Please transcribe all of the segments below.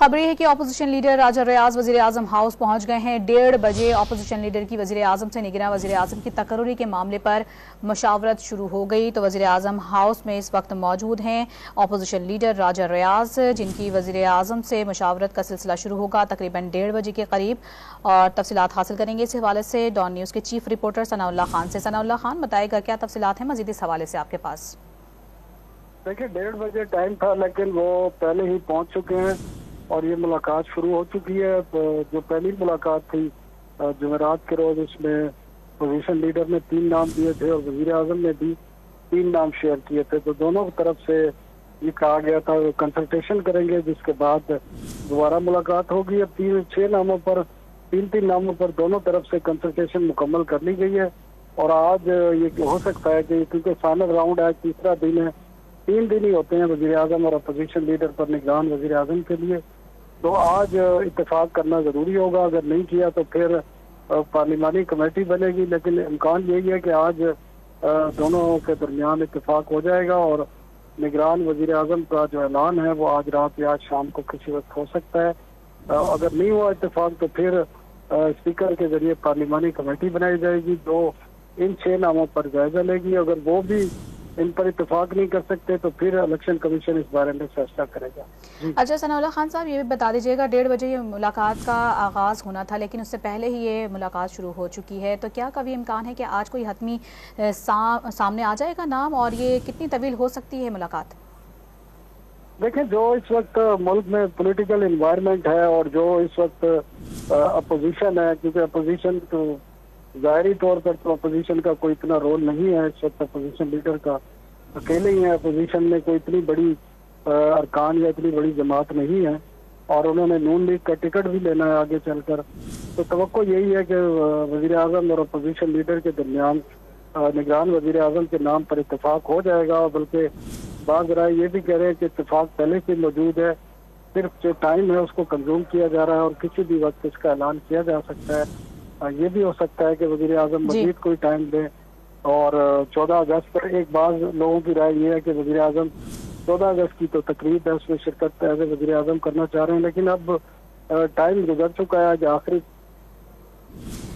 खबर ये है कि अपोजिशन लीडर राजा रियाज वजीर आजम हाउस पहुंच गए हैं। 1:30 बजे अपोजिशन लीडर की वजीर आजम से निगरान वजीर आजम की तकर्री के मामले पर मशावरत शुरू हो गई। तो वजीर आजम हाउस में इस वक्त मौजूद हैं अपोजिशन लीडर राजा रियाज, जिनकी वजीर आजम से मशावरत का सिलसिला शुरू होगा तकरीबन 1:30 बजे के करीब। और तफसीलात हासिल करेंगे इस हवाले से डॉन न्यूज़ के चीफ रिपोर्टर सनाउल्लाह खान से। सनाउल्लाह खान, बताएगा क्या तफसीलात हैं मजीद इस हवाले से आपके पास? देखिए, 1:30 बजे टाइम था, लेकिन वो पहले ही पहुंच चुके हैं और ये मुलाकात शुरू हो चुकी है। तो जो पहली मुलाकात थी जुमेरात के रोज, उसमें पोजीशन लीडर ने 3 नाम दिए थे और वजीर आजम ने भी 3 नाम शेयर किए थे। तो दोनों तरफ से ये कहा गया था वो कंसल्टेशन करेंगे, जिसके बाद दोबारा मुलाकात होगी। अब 3 नामों पर 3 नामों पर दोनों तरफ से कंसल्टेशन मुकम्मल कर ली गई है। और आज ये हो सकता है कि क्योंकि फाइनल राउंड आज तीसरा दिन है, 3 दिन ही होते हैं वजीर आजम और अपोजिशन लीडर पर निगरान वजीर आजम के लिए, तो आज इत्तेफाक करना जरूरी होगा। अगर नहीं किया तो फिर पार्लिमानी कमेटी बनेगी, लेकिन इम्कान यही है कि आज दोनों के दरमियान इत्तेफाक हो जाएगा और निगरान वजीर आजम का जो ऐलान है वो आज रात या आज शाम को किसी वक्त हो सकता है। अगर नहीं हुआ इत्तेफाक तो फिर स्पीकर के जरिए पार्लिमानी कमेटी बनाई जाएगी जो इन 6 नामों पर जायजा लेगी। अगर वो भी इन पर इत्तेफाक नहीं कर सकते तो फिर इलेक्शन कमीशन इस बारे में फैसला करेगा। अच्छा सनाउल्लाह खान साहब, ये भी बता दीजिएगा 1:30 बजे ये मुलाकात का आगाज़ होना था, लेकिन उससे पहले ही ये मुलाकात शुरू हो चुकी है। तो क्या कभी इम्कान है कि आज कोई हतमी सामने आ जाएगा नाम, और ये कितनी तवील हो सकती है मुलाकात? देखिए, जो इस वक्त मुल्क में पॉलिटिकल एनवायरनमेंट है और जो इस वक्त अपोजिशन है, क्योंकि अपोजिशन तो ज़ाहिरी तौर पर तो अपोजिशन का कोई इतना रोल नहीं है इस वक्त। अपोजिशन लीडर का अकेले ही है, अपोजिशन में कोई इतनी बड़ी अरकान या इतनी बड़ी जमात नहीं है और उन्होंने नून लीग का टिकट भी लेना है आगे चलकर। तो तवक्को यही है कि वजीर आजम और अपोजिशन लीडर के दरमियान निगरान वजीर आजम के नाम पर इत्तेफाक हो जाएगा। बल्कि बाज़ राय ये भी कह रहे हैं कि इत्तेफाक पहले से मौजूद है, सिर्फ जो टाइम है उसको कंज्यूम किया जा रहा है और किसी भी वक्त इसका ऐलान किया जा सकता है। ये भी हो सकता है कि वजीर आजम मजीद कोई टाइम दे और 14 अगस्त पर एक बार लोगों की राय ये है कि वजीर आजम 14 अगस्त की तो तकरीब है, उसमें शिरकत एज ए वजीर आजम करना चाह रहे हैं, लेकिन अब टाइम गुजर चुका है। आज आखिरी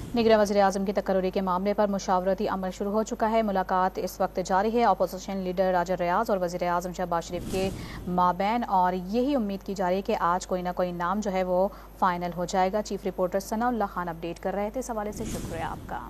निगरान वज़ीर आज़म की तकर्री के मामले पर मुशावरती अमल शुरू हो चुका है। मुलाकात इस वक्त जारी है अपोजिशन लीडर राजा रियाज और वज़ीर आज़म शहबाज शरीफ के माबैन, और यही उम्मीद की जा रही है कि आज कोई ना कोई नाम जो है वो फाइनल हो जाएगा। Chief reporter Sanaullah Khan update कर रहे थे। इस हवाले से शुक्रिया आपका।